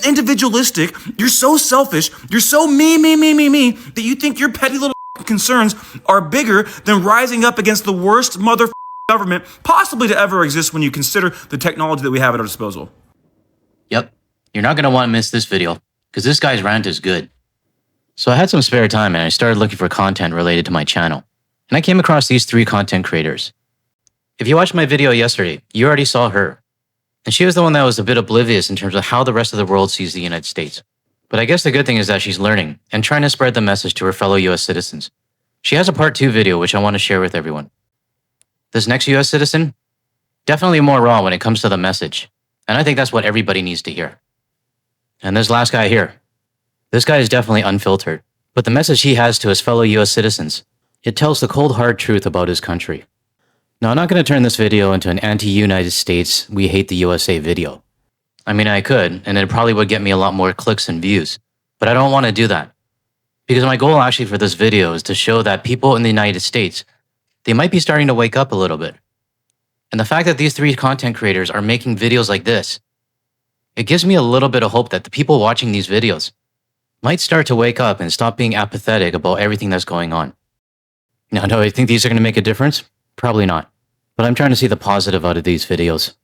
individualistic, you're so selfish, you're so me, that you think your petty little concerns are bigger than rising up against the worst government possibly to ever exist when you consider the technology that we have at our disposal. Yep, you're not going to want to miss this video, because this guy's rant is good. So I had some spare time and I started looking for content related to my channel. And I came across these 3 content creators. If you watched my video yesterday, you already saw her. And she was the one that was a bit oblivious in terms of how the rest of the world sees the United States. But I guess the good thing is that she's learning and trying to spread the message to her fellow US citizens. She has a part 2 video which I want to share with everyone. This next US citizen, definitely more raw when it comes to the message. And I think that's what everybody needs to hear. And this last guy here, this guy is definitely unfiltered. But the message he has to his fellow US citizens, it tells the cold hard truth about his country. Now, I'm not going to turn this video into an anti-United States, we hate the USA video. I mean, I could, and it probably would get me a lot more clicks and views. But I don't want to do that. Because my goal actually for this video is to show that people in the United States, they might be starting to wake up a little bit. And the fact that these 3 content creators are making videos like this, it gives me a little bit of hope that the people watching these videos might start to wake up and stop being apathetic about everything that's going on. Now, do I think these are going to make a difference? Probably not. But I'm trying to see the positive out of these videos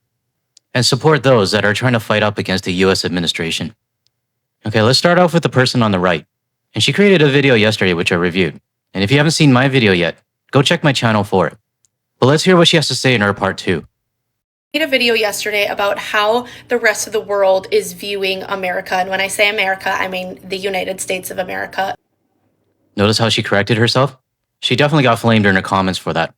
and support those that are trying to fight up against the US administration. Okay, let's start off with the person on the right. And she created a video yesterday which I reviewed. And if you haven't seen my video yet, go check my channel for it. But let's hear what she has to say in her part 2. I made a video yesterday about how the rest of the world is viewing America. And when I say America, I mean the United States of America. Notice how she corrected herself? She definitely got flamed in her comments for that.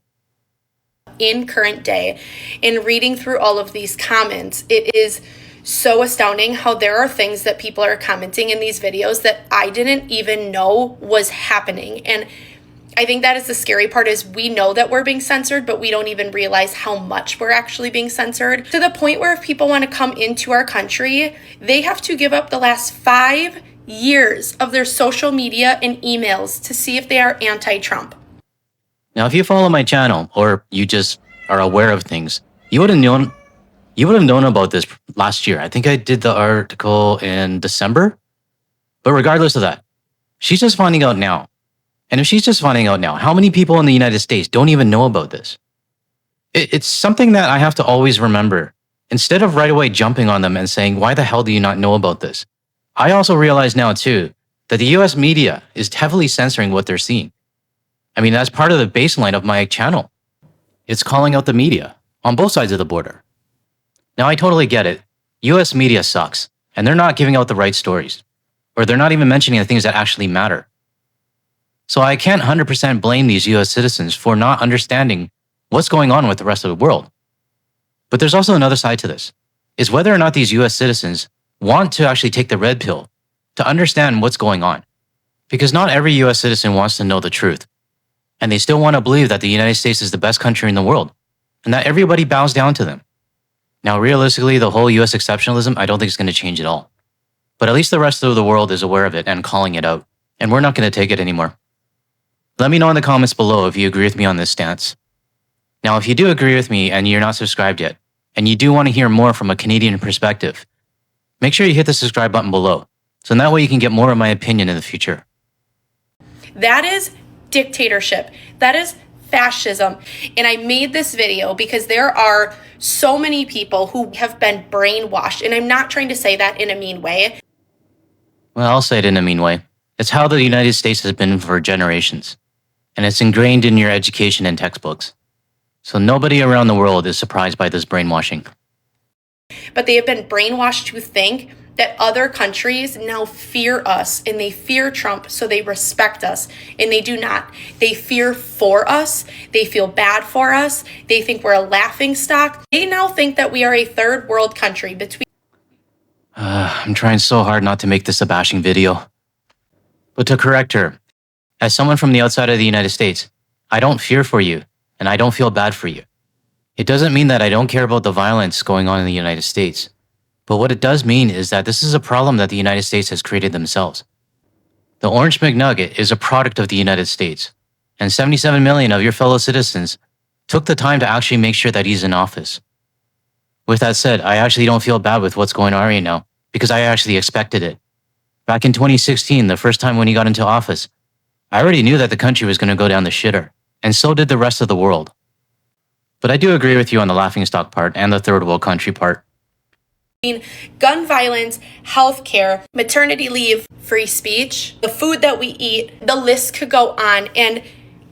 In current day, in reading through all of these comments, it is so astounding how there are things that people are commenting in these videos that I didn't even know was happening. And I think that is the scary part, is we know that we're being censored, but we don't even realize how much we're actually being censored, to the point where if people want to come into our country, they have to give up the last 5 years of their social media and emails to see if they are anti-Trump. Now, if you follow my channel, or you just are aware of things, you would have known about this last year. I think I did the article in December. But regardless of that, she's just finding out now. And if she's just finding out now, how many people in the United States don't even know about this? It's something that I have to always remember. Instead of right away jumping on them and saying, why the hell do you not know about this? I also realize now too, that the US media is heavily censoring what they're seeing. I mean, that's part of the baseline of my channel. It's calling out the media on both sides of the border. Now, I totally get it. US media sucks, and they're not giving out the right stories, or they're not even mentioning the things that actually matter. So I can't 100% blame these US citizens for not understanding what's going on with the rest of the world. But there's also another side to this, is whether or not these US citizens want to actually take the red pill to understand what's going on. Because not every US citizen wants to know the truth. And they still want to believe that the United States is the best country in the world, and that everybody bows down to them. Now, realistically, the whole US exceptionalism, I don't think it's going to change at all. But at least the rest of the world is aware of it and calling it out, and we're not going to take it anymore. Let me know in the comments below if you agree with me on this stance. Now, if you do agree with me and you're not subscribed yet, and you do want to hear more from a Canadian perspective, make sure you hit the subscribe button below, so that way you can get more of my opinion in the future. That is dictatorship. That is fascism. And I made this video because there are so many people who have been brainwashed. And I'm not trying to say that in a mean way. Well, I'll say it in a mean way. It's how the United States has been for generations. And it's ingrained in your education and textbooks. So nobody around the world is surprised by this brainwashing. But they have been brainwashed to think that other countries now fear us, and they fear Trump, so they respect us, and they do not. They fear for us. They feel bad for us. They think we're a laughing stock. They now think that we are a third world country between. I'm trying so hard not to make this a bashing video. But to correct her, as someone from the outside of the United States, I don't fear for you, and I don't feel bad for you. It doesn't mean that I don't care about the violence going on in the United States. But what it does mean is that this is a problem that the United States has created themselves. The Orange McNugget is a product of the United States, and 77 million of your fellow citizens took the time to actually make sure that he's in office. With that said, I actually don't feel bad with what's going on right now, because I actually expected it. Back in 2016, the first time when he got into office, I already knew that the country was going to go down the shitter, and so did the rest of the world. But I do agree with you on the laughingstock part and the third world country part. Gun violence, healthcare, maternity leave, free speech, the food that we eat, the list could go on. And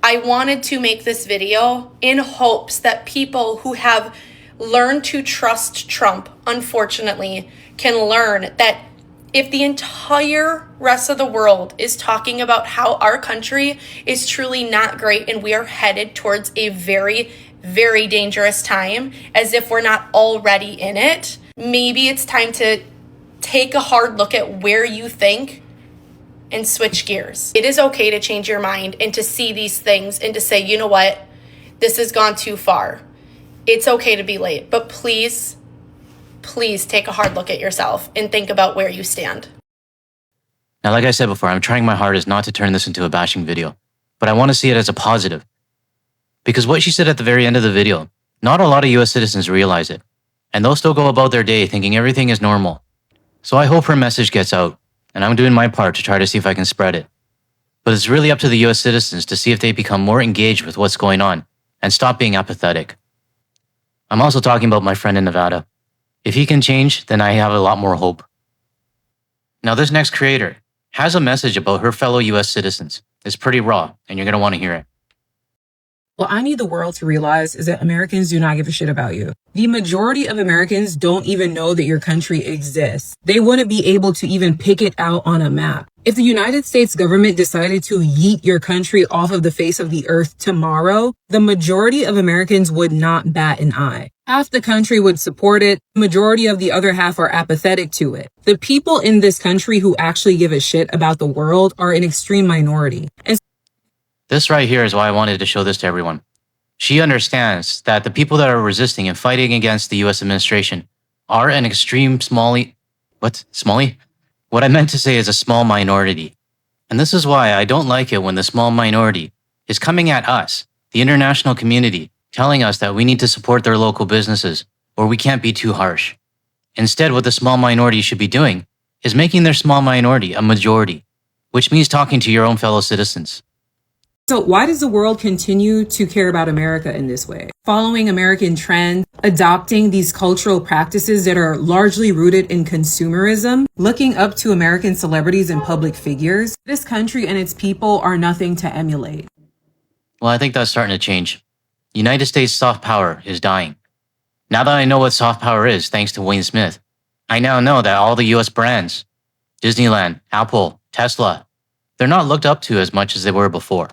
I wanted to make this video in hopes that people who have learned to trust Trump, unfortunately, can learn that if the entire rest of the world is talking about how our country is truly not great and we are headed towards a very, very dangerous time, as if we're not already in it, maybe it's time to take a hard look at where you think and switch gears. It is okay to change your mind and to see these things and to say, you know what, this has gone too far. It's okay to be late, but please take a hard look at yourself and think about where you stand. Now, like I said before, I'm trying my hardest not to turn this into a bashing video, but I want to see it as a positive. Because what she said at the very end of the video, not a lot of US citizens realize it, and they'll still go about their day thinking everything is normal. So I hope her message gets out, and I'm doing my part to try to see if I can spread it. But it's really up to the US citizens to see if they become more engaged with what's going on and stop being apathetic. I'm also talking about my friend in Nevada. If he can change, then I have a lot more hope. Now, this next creator has a message about her fellow US citizens. It's pretty raw, and you're going to want to hear it. What I need the world to realize is that Americans do not give a shit about you. The majority of Americans don't even know that your country exists. They wouldn't be able to even pick it out on a map. If the United States government decided to yeet your country off of the face of the earth tomorrow, the majority of Americans would not bat an eye. Half the country would support it. The majority of the other half are apathetic to it. The people in this country who actually give a shit about the world are an extreme minority. And This right here is why I wanted to show this to everyone. She understands that the people that are resisting and fighting against the US administration are an extreme Smally? What I meant to say is a small minority. And this is why I don't like it when the small minority is coming at us, the international community, telling us that we need to support their local businesses or we can't be too harsh. Instead, what the small minority should be doing is making their small minority a majority, which means talking to your own fellow citizens. so why does the world continue to care about America in this way? Following American trends, adopting these cultural practices that are largely rooted in consumerism, looking up to American celebrities and public figures, this country and its people are nothing to emulate. Well, I think that's starting to change. United States soft power is dying. Now that I know what soft power is, thanks to Wayne Smith, I now know that all the US brands, Disneyland, Apple, Tesla, they're not looked up to as much as they were before.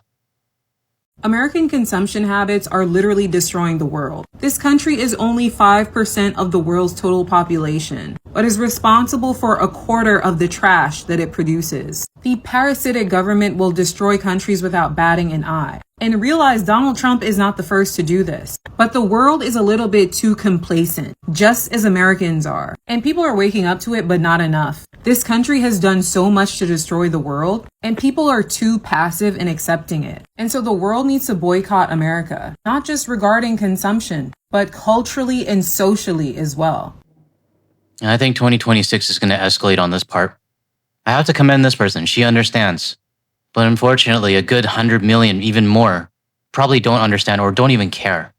American consumption habits are literally destroying the world. This country is only 5% of the world's total population, but is responsible for a quarter of the trash that it produces. The parasitic government will destroy countries without batting an eye. And realize Donald Trump is not the first to do this. But the world is a little bit too complacent, just as Americans are. And people are waking up to it, but not enough. This country has done so much to destroy the world, and people are too passive in accepting it. And so the world needs to boycott America, not just regarding consumption, but culturally and socially as well. And I think 2026 is going to escalate on this part. I have to commend this person. She understands. But unfortunately, a good 100 million, even more, probably don't understand or don't even care.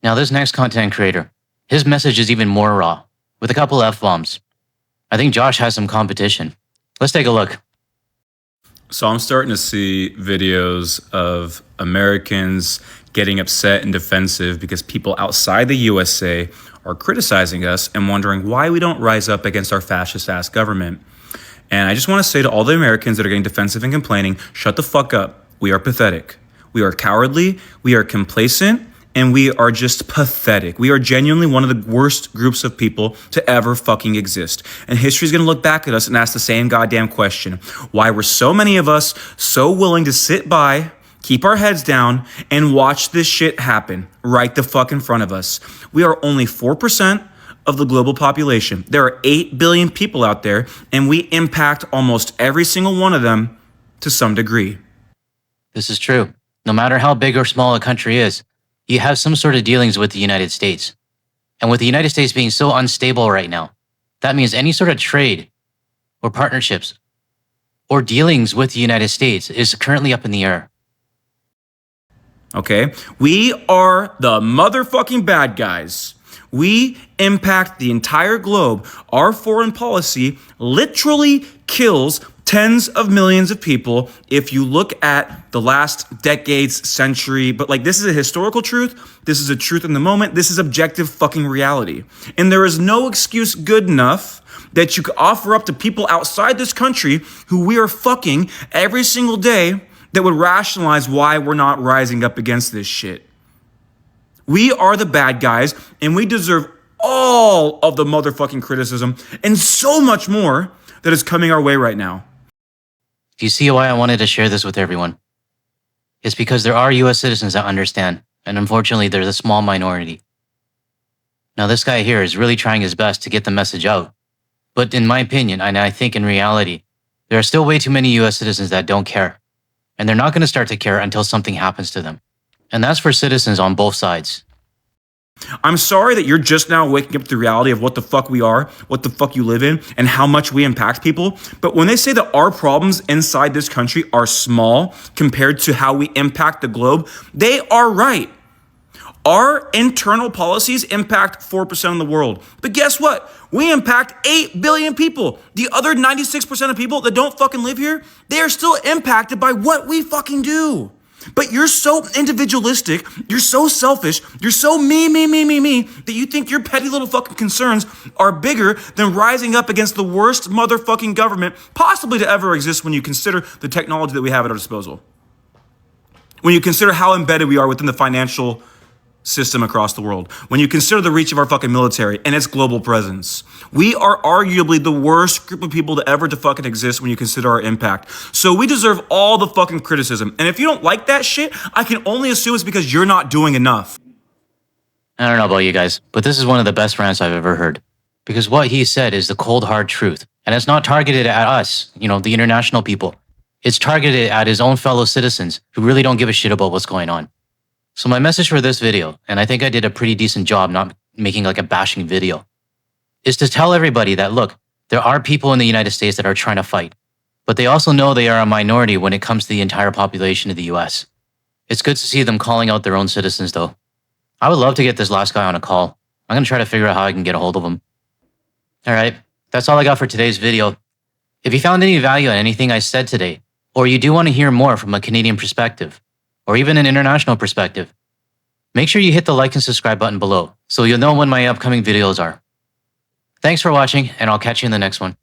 Now, this next content creator, his message is even more raw, with a couple F-bombs. I think Josh has some competition. Let's take a look. So I'm starting to see videos of Americans getting upset and defensive because people outside the USA are criticizing us and wondering why we don't rise up against our fascist-ass government. And I just want to say to all the Americans that are getting defensive and complaining, shut the fuck up. We are pathetic. We are cowardly. We are complacent. And we are just pathetic. We are genuinely one of the worst groups of people to ever fucking exist. And history's gonna look back at us and ask the same goddamn question. Why were so many of us so willing to sit by, keep our heads down, and watch this shit happen right the fuck in front of us? We are only 4% of the global population. There are 8 billion people out there, and we impact almost every single one of them to some degree. This is true. No matter how big or small a country is, you have some sort of dealings with the United States. And with the United States being so unstable right now, That means any sort of trade or partnerships or dealings with the United States is currently up in the air. Okay? We are the motherfucking bad guys. We impact the entire globe. Our foreign policy literally kills tens of millions of people if you look at the last decades, century. But like, this is a historical truth. This is a truth in the moment. This is objective fucking reality. And there is no excuse good enough that you could offer up to people outside this country who we are fucking every single day that would rationalize why we're not rising up against this shit. We are the bad guys, and we deserve all of the motherfucking criticism and so much more that is coming our way right now. Do you see why I wanted to share this with everyone? It's because there are US citizens that understand, and unfortunately there's a small minority. Now this guy here is really trying his best to get the message out. But in my opinion, and I think in reality, there are still way too many US citizens that don't care. And they're not going to start to care until something happens to them. And that's for citizens on both sides. I'm sorry that you're just now waking up to the reality of what the fuck we are, what the fuck you live in, and how much we impact people. But when they say that our problems inside this country are small compared to how we impact the globe, they are right. Our internal policies impact 4% of the world. But guess what? We impact 8 billion people. The other 96% of people that don't fucking live here, they are still impacted by what we fucking do. But you're so individualistic, you're so selfish, you're so me, that you think your petty little fucking concerns are bigger than rising up against the worst motherfucking government possibly to ever exist when you consider the technology that we have at our disposal. When you consider how embedded we are within the financial system across the world. When you consider the reach of our fucking military and its global presence. We are arguably the worst group of people to ever to fucking exist when you consider our impact. So we deserve all the fucking criticism. And if you don't like that shit, I can only assume it's because you're not doing enough. I don't know about you guys, but this is one of the best rants I've ever heard. Because what he said is the cold hard truth. And it's not targeted at us, the international people. It's targeted at his own fellow citizens who really don't give a shit about what's going on. So my message for this video, and I think I did a pretty decent job not making like a bashing video, is to tell everybody that, look, there are people in the United States that are trying to fight, but they also know they are a minority when it comes to the entire population of the US. It's good to see them calling out their own citizens though. I would love to get this last guy on a call. I'm going to try to figure out how I can get a hold of him. All right, that's all I got for today's video. If you found any value in anything I said today, or you do want to hear more from a Canadian perspective, or even an international perspective, make sure you hit the like and subscribe button below so you'll know when my upcoming videos are. Thanks for watching, and I'll catch you in the next one.